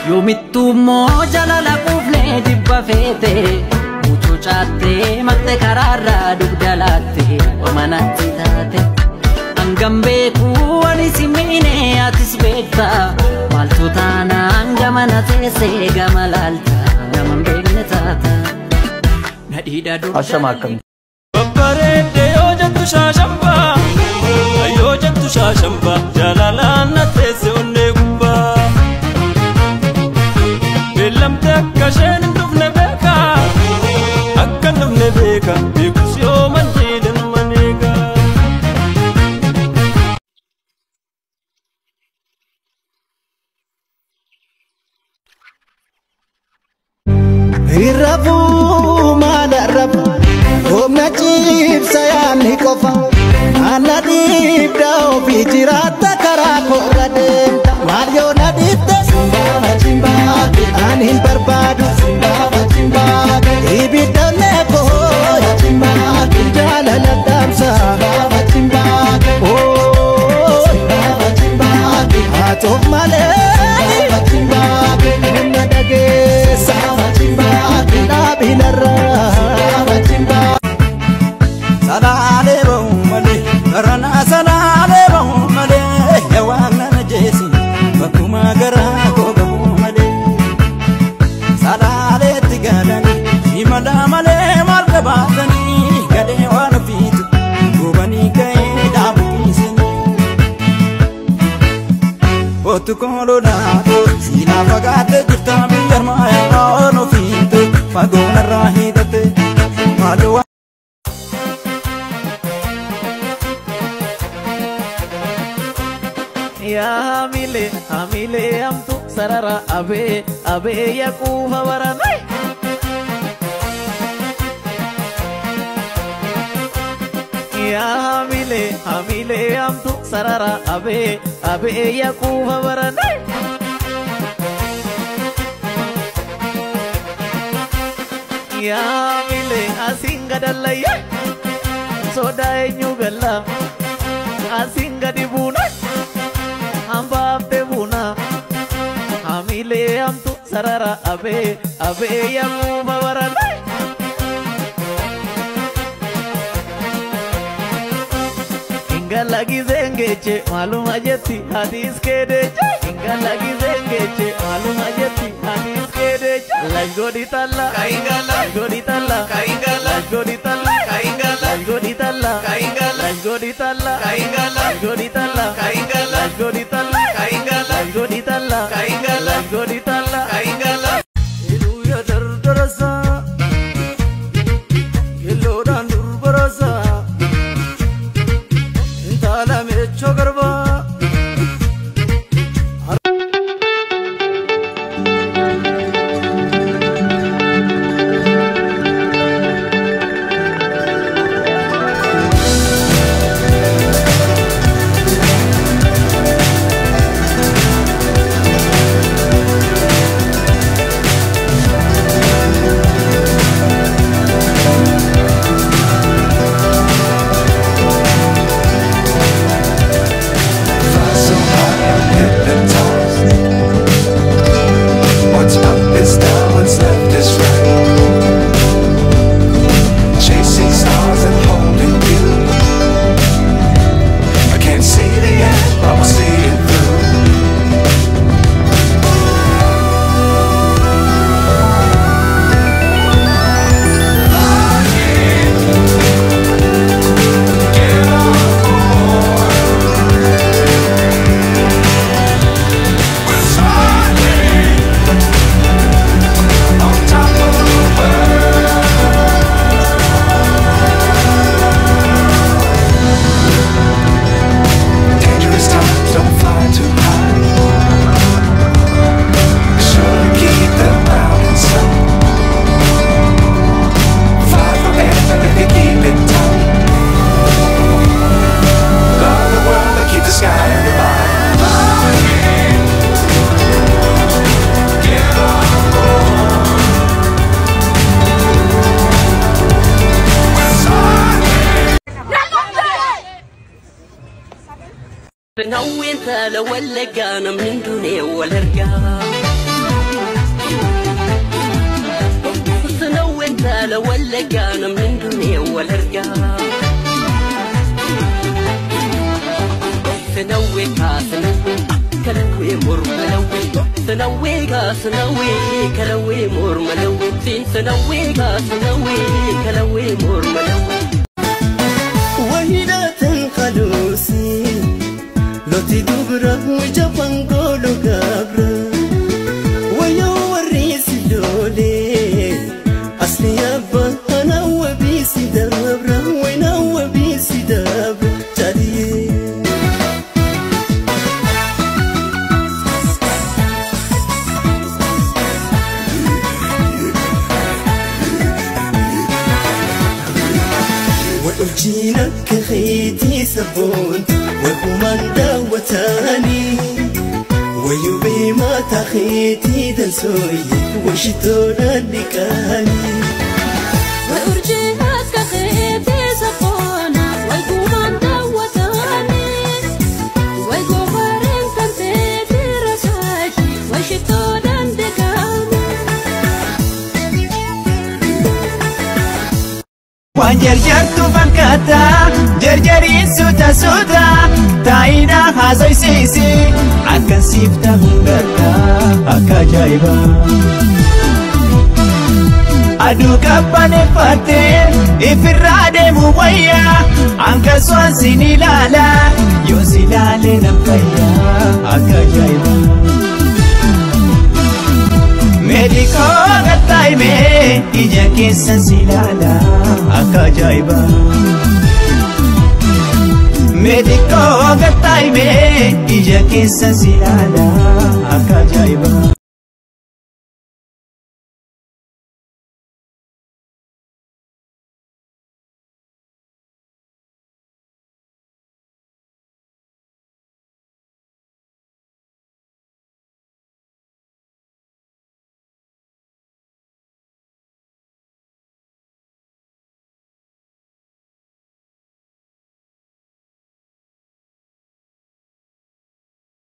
Yoomittu jaalala quuflee dibba feete muchuu caattee maqte karaarraa dugda laatte omanatti taate hangam beeku ani si miine atis beekta maaltu taanaan gamana teessee gama laalta gaman beekne taata nadhiidha durda babbareedde yoo jettu shaashamba yoo jettu shaashamba jaalalaan na teesse onnee gubbaa beellamte akka isheen hin dhufne beeka akka hin dhufne beeka beekus yoo manjiidhe nama neega Irrabu maala rabu Omna chipsa ya nikofa Ana dibda ofi jirata karako gademta Mario na dibda Simba chimba Anin berbadu Simba chimba Ibida nebo ya chimba Jala la damsa Simba chimba Oh Simba chimba Atof male Simba chimba Nuna dagesa Simba Nabilara Simba chimba Salale male, rana salale male, yawana najesi, bakuma gara koga male. Salale tigadani, imada male marga batani, gade wana fitu, gubani kay dabukisini. Otu kolo nato, sila pagate jirta biyar maya no fitu, pagona rahidate, malu. Ya hamile amtu sarara abe yakufa waranai Ya hamile amtu sarara abe yakufa waranai Ya hamile asinga dalaya soda enyugalla asinga dibuna Ambabde buna hamile amtu sarara abe yakufa waranai Inga lagi zengeche malum ajeti hadis kedeche Inga lagi zengeche malum ajeti hadis kedeche Lajgodi talla kaingala lajgodi talla kaingala lajgodi talla kaingala lajgodi talla kaingala lajgodi talla kaingala lajgodi talla kaingala lajgodi talla kaingala lajgodi talla kaingala lajgodi talla kaingala Ilu ya dardarasa Gelodan durbarasa Intala mecho garba نوين تلا ولا كان من دوني ولا رجع سنوي انت لولا كان من دنيا ولا رجع سنوي كاسنوي كلوي مر ملوي سنوي كاسنوي كلوي مر ملوي سنوي كاسنوي كلوي مر ملوي وهنا تنقلوسي لو تدبره وجبان قولو قبره ويو الريس اللولي أصلي أبا أنا وبيسي دبره وينا وبيسي دبره جالي وأجينا كخيتي سبون وكمان داوتاني ويبي ما تخيتي دنسوي وشتونا نكاني وأرجينا كخيتي سبون وكمان داوتاني ويقومارين تنتيتي رساجي وشتونا نكاني Waan jarjartu fakkaata jarjariin suuta suuta taa'ina haasofsiisi akkan siif ta'uun garta akka ajaa'iba. Aduu qabbaneeffattee ifirraa deemu wayyaa akkasumas sin ilaala yoo si ilaalee nan fayya akka ajaa'iba. Mediko gattaime ija keessa silala akka ajaa'iba. Mediko gattaime ija keessa silala akka ajaa'iba.